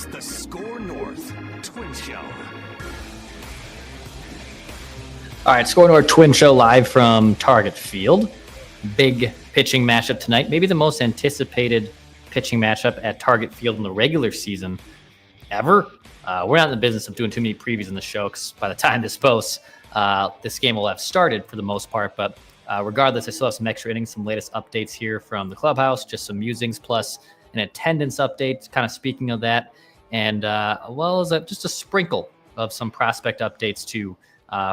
It's the SKOR North Twins Show. All right, SKOR North Twins Show live from Target Field. Big pitching matchup tonight. Maybe the most anticipated pitching matchup at Target Field in the regular season ever. We're not in the business of doing too many previews in the show because by the time this posts, this game will have started for the most part. But regardless, I still have some extra innings, some latest updates here from the clubhouse, just some musings plus an attendance update, kind of speaking of that, and well as just a sprinkle of some prospect updates too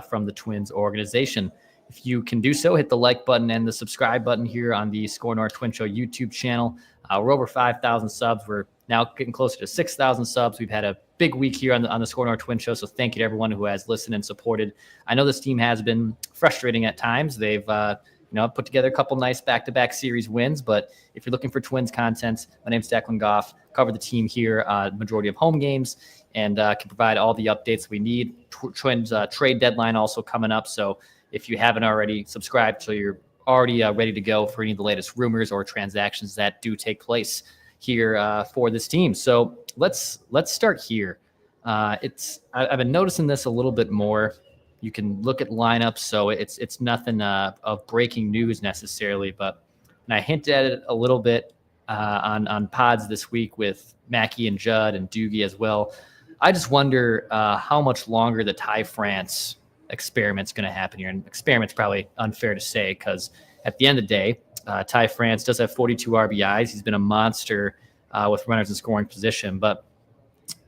from the Twins organization. If you can do so, hit the like button and the subscribe button here on the SKOR North Twins Show YouTube channel. We're over 5,000 subs. We're now getting closer to 6,000 subs. We've had a big week here on the SKOR North Twins Show, so thank you to everyone who has listened and supported. I know this team has been frustrating at times. They've put together a couple nice back-to-back series wins, but if you're looking for Twins content, my name's Declan Goff. Cover the team here, majority of home games, and can provide all the updates we need. Twins trade deadline also coming up, so if you haven't already subscribed, so you're already ready to go for any of the latest rumors or transactions that do take place here for this team. So let's start here. I've been noticing this a little bit more. You can look at lineups, so it's nothing of breaking news necessarily, but and I hinted at it a little bit on pods this week with Mackey and Judd and Doogie as well. I just wonder how much longer the Ty France experiment's going to happen here. And experiment's probably unfair to say because at the end of the day, Ty France does have 42 RBIs. He's been a monster with runners in scoring position, but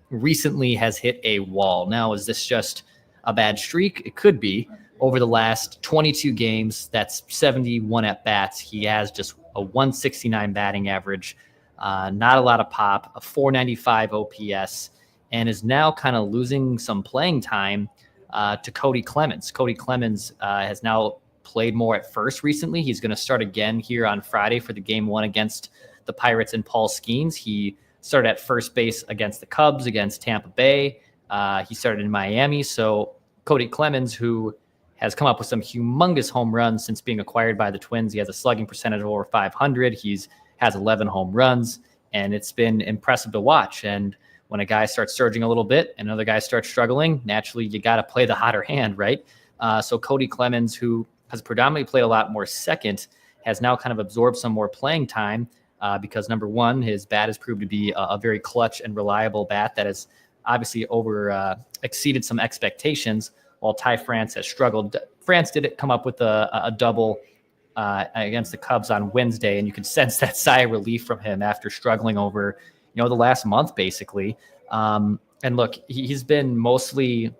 recently has hit a wall. Now, is this just a bad streak? It could be. Over the last 22 games, that's 71 at-bats. He has just a 169 batting average, not a lot of pop, a 495 OPS, and is now kind of losing some playing time to Kody Clemens. Kody Clemens has now played more at first recently. He's going to start again here on Friday for the game one against the Pirates and Paul Skeens. He started at first base against the Cubs, against Tampa Bay. He started in Miami. So Kody Clemens, who has come up with some humongous home runs since being acquired by the Twins. He has a slugging percentage of over 500. Has 11 home runs, and it's been impressive to watch. And when a guy starts surging a little bit and another guy starts struggling, naturally you got to play the hotter hand, right? So Kody Clemens, who has predominantly played a lot more second, has now kind of absorbed some more playing time because, number one, his bat has proved to be a very clutch and reliable bat that has obviously exceeded some expectations, while Ty France has struggled. France did come up with a double against the Cubs on Wednesday, and you can sense that sigh of relief from him after struggling over the last month, basically. And look, he's been mostly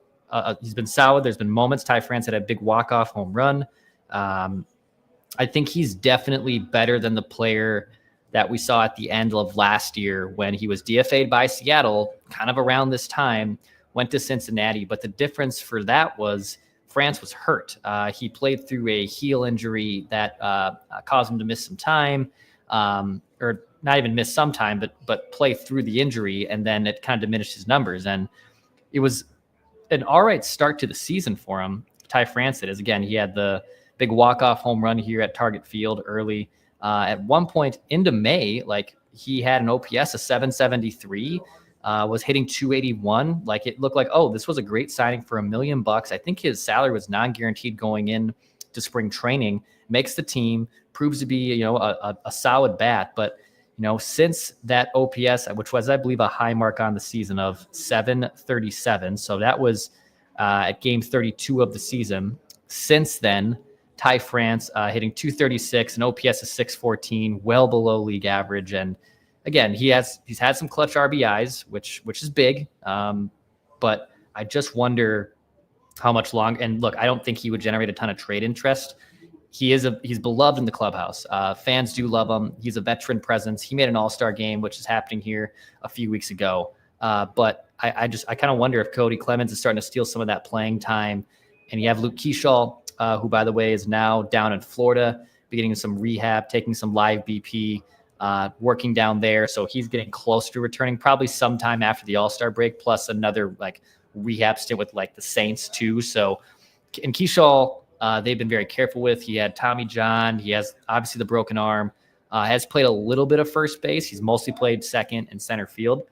he's been solid. There's been moments. Ty France had a big walk-off home run. I think he's definitely better than the player that we saw at the end of last year when he was DFA'd by Seattle, kind of around this time, went to Cincinnati. But the difference for that was France was hurt. He played through a heel injury that caused him to miss some time, or not even miss some time, but play through the injury, and then it kind of diminished his numbers. And it was an all right start to the season for him. Ty France, it is. Again, he had the big walk-off home run here at Target Field early. At one point into May, he had an OPS of 773, was hitting 281. It looked like, oh, this was a great signing for $1 million. I think his salary was non-guaranteed going in to spring training. Makes the team, proves to be a solid bat. But since that OPS, which was, I believe, a high mark on the season of 737, so that was at game 32 of the season. Since then, Ty France hitting 236, an OPS of 614, well below league average. And again, he's had some clutch RBIs, which is big. But I just wonder how much longer. And look, I don't think he would generate a ton of trade interest. He's beloved in the clubhouse. Fans do love him. He's a veteran presence. He made an all-star game, which is happening here a few weeks ago. But I kind of wonder if Kody Clemens is starting to steal some of that playing time. And you have Luke Keyshaw, who, by the way, is now down in Florida, beginning some rehab, taking some live BP, working down there. So he's getting close to returning probably sometime after the All-Star break, plus another rehab stint with the Saints too. So, and Keyshaw, they've been very careful with. He had Tommy John. He has obviously the broken arm, has played a little bit of first base. He's mostly played second and center field.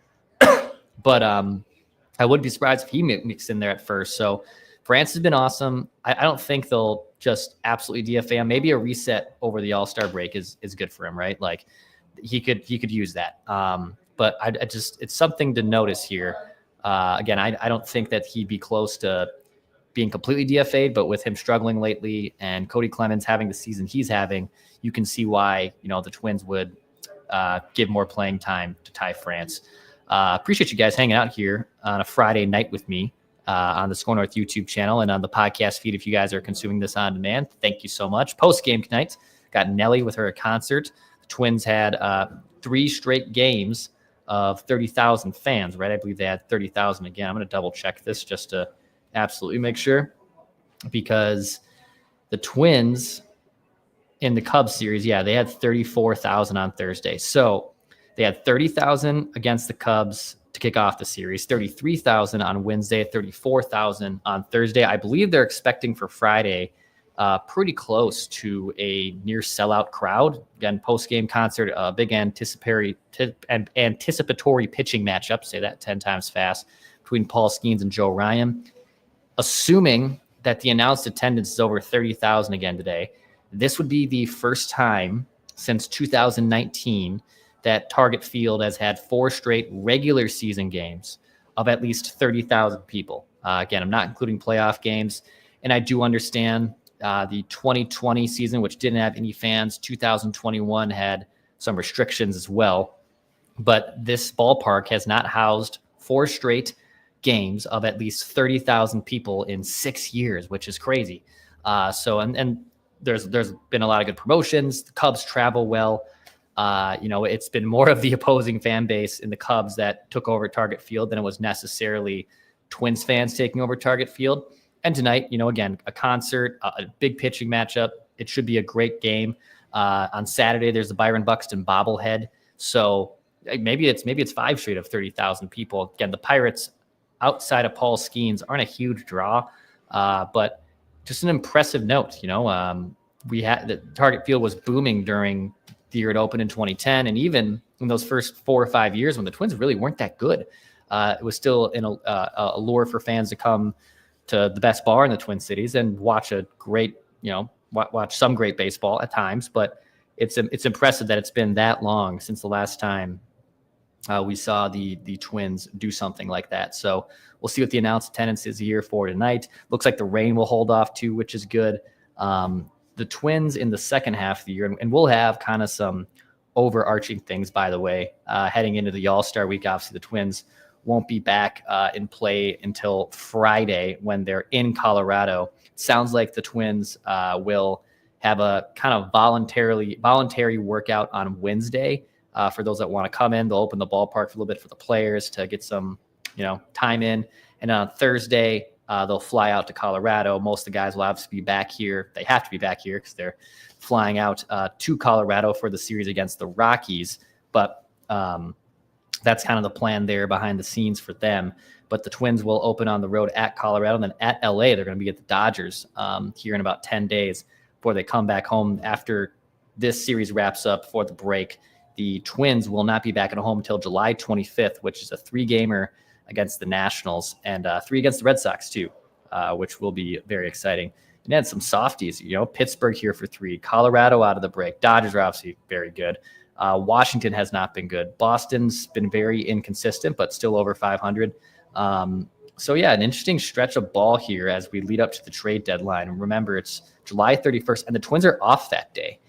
But I wouldn't be surprised if he mixed in there at first. So France has been awesome. I don't think they'll just absolutely DFA him. Maybe a reset over the All-Star break is good for him, right? Like he could use that. But I just, it's something to notice here. Again, I don't think that he'd be close to being completely DFA'd, but with him struggling lately and Kody Clemens having the season he's having, you can see why, the Twins would give more playing time to Ty France. Appreciate you guys hanging out here on a Friday night with me on the SKOR North YouTube channel and on the podcast feed if you guys are consuming this on demand. Thank you so much. Post-game tonight, got Nelly with her concert. The Twins had 3 straight games of 30,000 fans, right? I believe they had 30,000 again. I'm going to double check this just to absolutely make sure, because the Twins in the Cubs series, they had 34,000 on Thursday. So they had 30,000 against the Cubs to kick off the series, 33,000 on Wednesday, 34,000 on Thursday. I believe they're expecting for Friday pretty close to a near sellout crowd. Again, post-game concert, a big anticipatory pitching matchup, say that 10 times fast, between Paul Skeens and Joe Ryan. Assuming that the announced attendance is over 30,000 again today, this would be the first time since 2019 that Target Field has had 4 straight regular season games of at least 30,000 people. Again, I'm not including playoff games, and I do understand the 2020 season, which didn't have any fans. 2021 had some restrictions as well, but this ballpark has not housed 4 straight games of at least 30,000 people in 6 years, which is crazy. And there's been a lot of good promotions. The Cubs travel well. It's been more of the opposing fan base in the Cubs that took over Target Field than it was necessarily Twins fans taking over Target Field. And tonight, again, a concert, a big pitching matchup. It should be a great game. On Saturday, there's the Byron Buxton bobblehead. So maybe it's 5 straight of 30,000 people. Again, the Pirates, outside of Paul Skeens, aren't a huge draw, but just an impressive note. We had the Target Field was booming during the year it opened in 2010, and even in those first 4 or 5 years when the Twins really weren't that good, it was still a lure for fans to come to the best bar in the Twin Cities and watch a great, watch some great baseball at times. But it's impressive that it's been that long since the last time we saw the Twins do something like that. So we'll see what the announced attendance is here for tonight. Looks like the rain will hold off too, which is good. The Twins in the second half of the year, and we'll have kind of some overarching things, by the way, heading into the All-Star week. Obviously, the Twins won't be back in play until Friday when they're in Colorado. It sounds like the Twins will have a kind of voluntary workout on Wednesday. For those that want to come in, they'll open the ballpark for a little bit for the players to get some, time in. And on Thursday, they'll fly out to Colorado. Most of the guys will obviously be back here. They have to be back here because they're flying out to Colorado for the series against the Rockies. But that's kind of the plan there behind the scenes for them. But the Twins will open on the road at Colorado, and then at LA, they're going to be at the Dodgers here in about 10 days before they come back home after this series wraps up for the break. The Twins will not be back at home until July 25th, which is a 3-gamer against the Nationals and 3 against the Red Sox too, which will be very exciting. And then some softies, Pittsburgh here for 3, Colorado out of the break. Dodgers are obviously very good. Washington has not been good. Boston's been very inconsistent, but still over 500. So yeah, an interesting stretch of ball here as we lead up to the trade deadline. And remember, it's July 31st, and the Twins are off that day.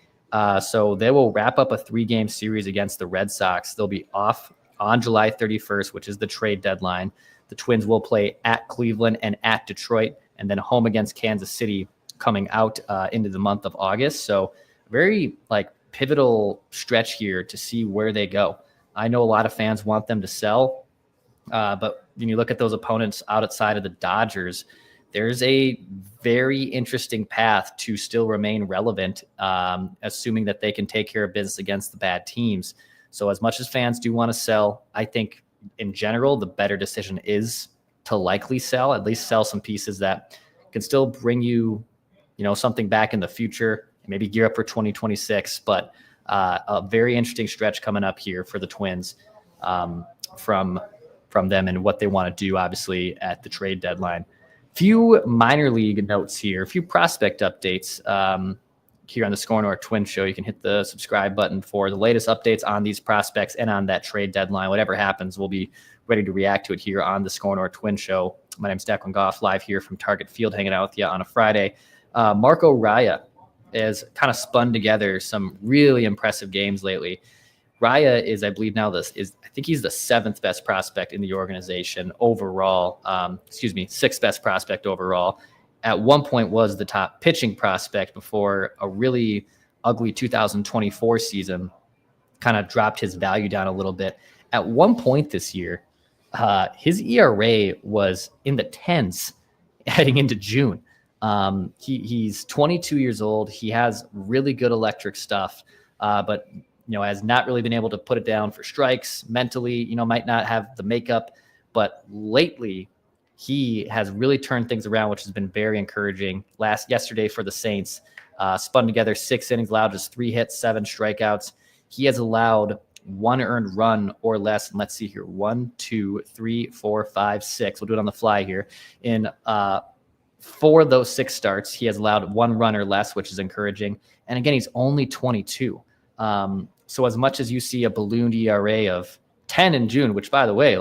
So they will wrap up a 3-game series against the Red Sox. They'll be off on July 31st, which is the trade deadline. The Twins will play at Cleveland and at Detroit, and then home against Kansas City coming out into the month of August. So very pivotal stretch here to see where they go. I know a lot of fans want them to sell, but when you look at those opponents outside of the Dodgers, there's a very interesting path to still remain relevant, assuming that they can take care of business against the bad teams. So as much as fans do want to sell, I think in general, the better decision is to likely sell, at least sell some pieces that can still bring you, something back in the future, maybe gear up for 2026. But a very interesting stretch coming up here for the Twins from from them and what they want to do, obviously, at the trade deadline. Few minor league notes here, a few prospect updates here on the SKOR North Twins Show. You can hit the subscribe button for the latest updates on these prospects and on that trade deadline. Whatever happens, we'll be ready to react to it here on the SKOR North Twins Show. My name's Declan Goff, live here from Target Field, hanging out with you on a Friday. Marco Raya has kind of spun together some really impressive games lately. Raya is, I believe now, I think he's the 7th best prospect in the organization overall. Sixth best prospect overall. At one point was the top pitching prospect before a really ugly 2024 season kind of dropped his value down a little bit. At one point this year, his ERA was in the 10s heading into June. He's 22 years old. He has really good electric stuff, but has not really been able to put it down for strikes mentally, might not have the makeup, but lately he has really turned things around, which has been very encouraging. Yesterday for the Saints, spun together 6 innings, allowed just 3 hits, 7 strikeouts. He has allowed 1 earned run or less. And let's see here. 1, 2, 3, 4, 5, 6. We'll do it on the fly here. In 4 of those 6 starts, he has allowed 1 run or less, which is encouraging. And again, he's only 22. So as much as you see a ballooned ERA of 10 in June, which, by the way,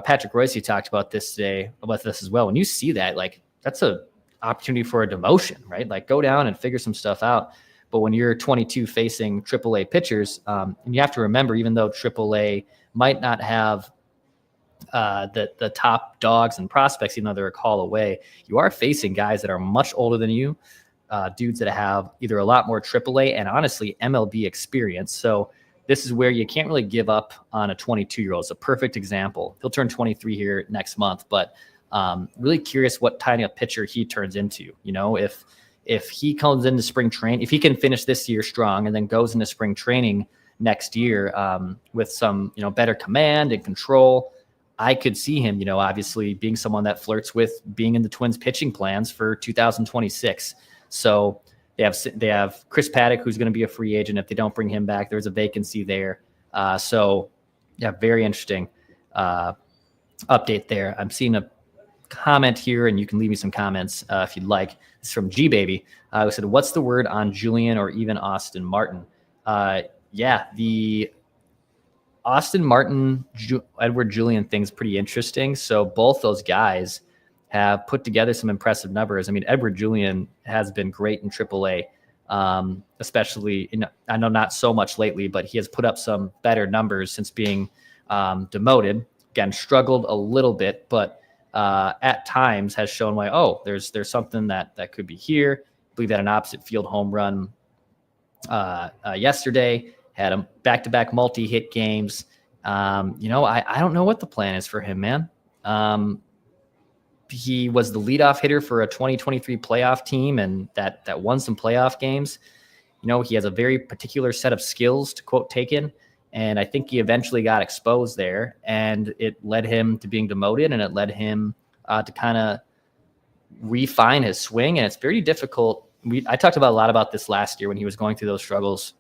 Patrick Royce talked about this today, about this as well. When you see that, that's a opportunity for a demotion, right? Go down and figure some stuff out. But when you're 22 facing AAA pitchers, and you have to remember, even though AAA might not have the top dogs and prospects, even though they're a call away, you are facing guys that are much older than you, dudes that have either a lot more AAA and honestly MLB experience. So this is where you can't really give up on a 22-year-old. It's a perfect example. He'll turn 23 here next month, but really curious what kind of pitcher he turns into. If he comes into spring training, if he can finish this year strong and then goes into spring training next year with some, better command and control, I could see him, obviously being someone that flirts with being in the Twins pitching plans for 2026. So they have Chris Paddock, who's going to be a free agent. If they don't bring him back, there's a vacancy there. Very interesting update there. I'm seeing a comment here, and you can leave me some comments if you'd like. It's from G Baby, who said, "What's the word on Julian or even Austin Martin?" The Austin Martin, Edward Julian thing's pretty interesting. So both those guys have put together some impressive numbers. I mean, Edward Julian has been great in AAA, especially I know not so much lately, but he has put up some better numbers since being demoted. Again, struggled a little bit, but at times has shown there's something that could be here. I believe that an opposite field home run yesterday, had a back-to-back multi-hit games. I don't know what the plan is for him, man. He was the leadoff hitter for a 2023 playoff team, and that won some playoff games. He has a very particular set of skills, to quote Taken, and I think he eventually got exposed there, and it led him to being demoted, and it led him to kind of refine his swing, and it's very difficult. I talked about a lot about this last year when he was going through those struggles.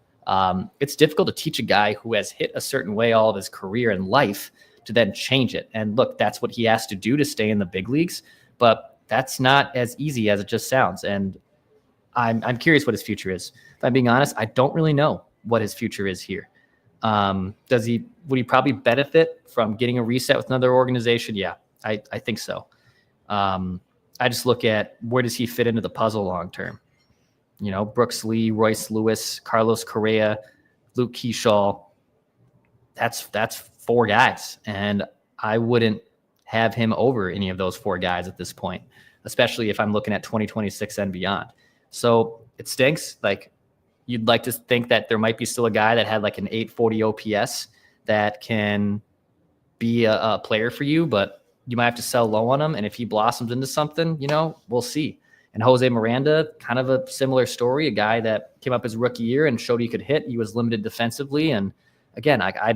It's difficult to teach a guy who has hit a certain way all of his career and life to then change it. And look, that's what he has to do to stay in the big leagues, but that's not as easy as it just sounds. And I'm curious what his future is. If I'm being honest, I don't really know what his future is here. Would he probably benefit from getting a reset with another organization? Yeah, I think so. I just look at where does he fit into the puzzle long-term? Brooks Lee, Royce Lewis, Carlos Correa, Luke Keyshaw. That's 4 guys, and I wouldn't have him over any of those 4 guys at this point, especially if I'm looking at 2026 and beyond. So it stinks. You'd like to think that there might be still a guy that had an 840 OPS that can be a player for you, but you might have to sell low on him. And if he blossoms into something, we'll see. And Jose Miranda, kind of a similar story, a guy that came up his rookie year and showed he could hit. He was limited defensively. And again, I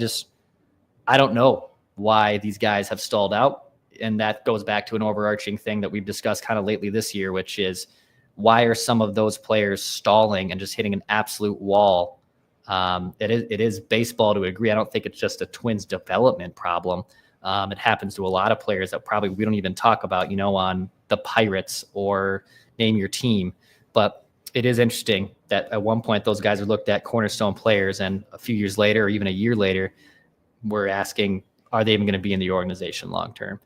don't know why these guys have stalled out. And that goes back to an overarching thing that we've discussed kind of lately this year, which is why are some of those players stalling and just hitting an absolute wall? It is baseball to a degree. I don't think it's just a Twins development problem. It happens to a lot of players that probably we don't even talk about, on the Pirates or name your team. But it is interesting that at one point those guys are looked at cornerstone players, and a few years later, or even a year later, we're asking, are they even going to be in the organization long term?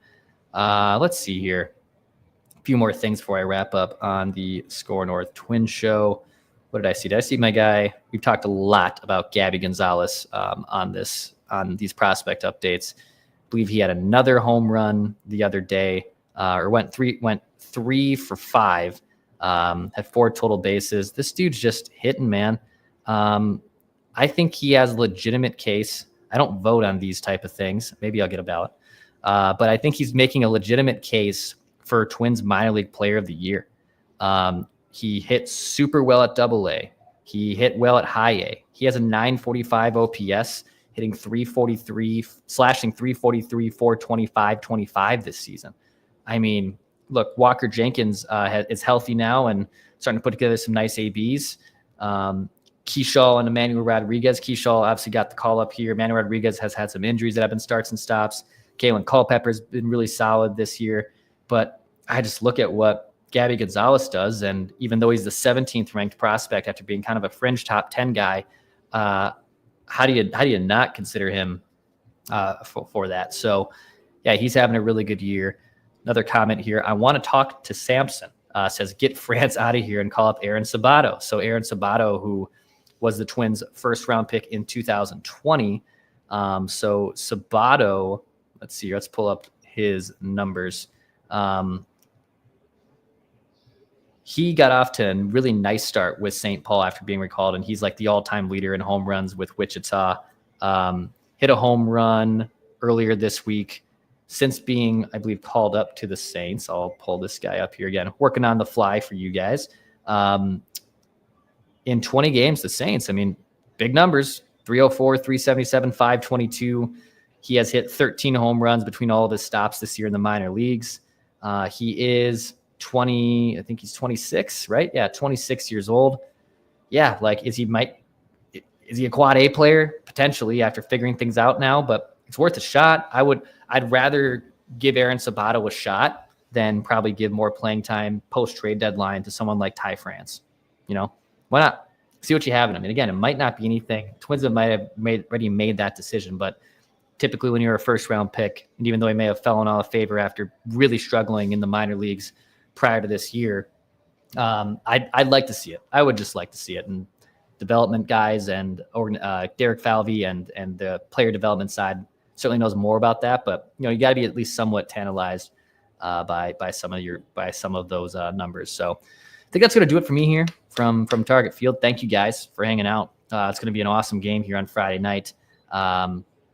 Let's see here. A few more things before I wrap up on the SKOR North Twins Show. What did I see? Did I see my guy? We've talked a lot about Gabby Gonzalez on these prospect updates. I believe he had another home run the other day, or went 3 for 5, had 4 total bases. This dude's just hitting, man. I think he has a legitimate case. I don't vote on these type of things. Maybe I'll get a ballot. But I think he's making a legitimate case for Twins minor league player of the year. He hit super well at AA. He hit well at high A. He has a 945 OPS, hitting 343, slashing 343, 425, 25 this season. I mean, look, Walker Jenkins is healthy now and starting to put together some nice ABs. Keyshaw and Emmanuel Rodriguez. Keyshaw obviously got the call up here. Emmanuel Rodriguez has had some injuries that have been starts and stops. Kalen Culpepper's been really solid this year. But I just look at what Gabby Gonzalez does, and even though he's the 17th ranked prospect after being kind of a fringe top 10 guy, how do you not consider him for that? So, yeah, he's having a really good year. Another comment here. I want to talk to Samson. Says, get France out of here and call up Aaron Sabato. So Aaron Sabato, who was the Twins' first-round pick in 2020. So Sabato, let's see, let's pull up his numbers. He got off to a really nice start with St. Paul after being recalled, and he's like the all-time leader in home runs with Wichita. Hit a home run earlier this week. Since being, I believe, called up to the Saints, I'll pull this guy up here again, working on the fly for you guys. In 20 games, the Saints, I mean, big numbers, 304, 377, 522. He has hit 13 home runs between all of his stops this year in the minor leagues. He is 20, I think he's 26, right? Yeah, 26 years old. Yeah, like, is he a quad A player? Potentially, after figuring things out now, but it's worth a shot. I'd rather give Aaron Sabato a shot than probably give more playing time post-trade deadline to someone like Ty France. Why not? See what you have in him. And again, it might not be anything. Twins might have already made that decision, but typically when you're a first-round pick, and even though he may have fallen out of favor after really struggling in the minor leagues prior to this year, I'd like to see it. I would just like to see it. And development guys and Derek Falvey and the player development side certainly knows more about that, but you got to be at least somewhat tantalized by some of those numbers. So I think that's going to do it for me here from Target Field. Thank you guys for hanging out. It's going to be an awesome game here on Friday night.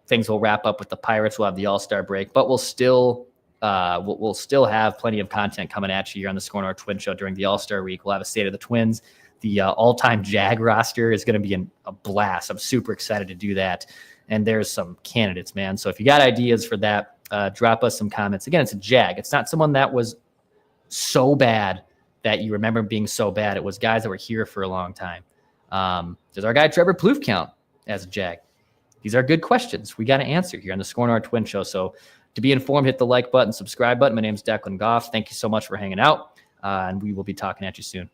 Things will wrap up with the Pirates. We'll have the All-Star break, but we'll still have plenty of content coming at you here on the SKOR North Twins Show during the All-Star week. We'll have a State of the Twins. The all-time Jag roster is going to be a blast. I'm super excited to do that. And there's some candidates, man. So if you got ideas for that, drop us some comments. Again, it's a Jag. It's not someone that was so bad that you remember being so bad. It was guys that were here for a long time. Does our guy Trevor Plouffe count as a Jag? These are good questions we got to answer here on the SKOR North Twins Show. So to be informed, hit the like button, subscribe button. My name is Declan Goff. Thank you so much for hanging out, and we will be talking at you soon.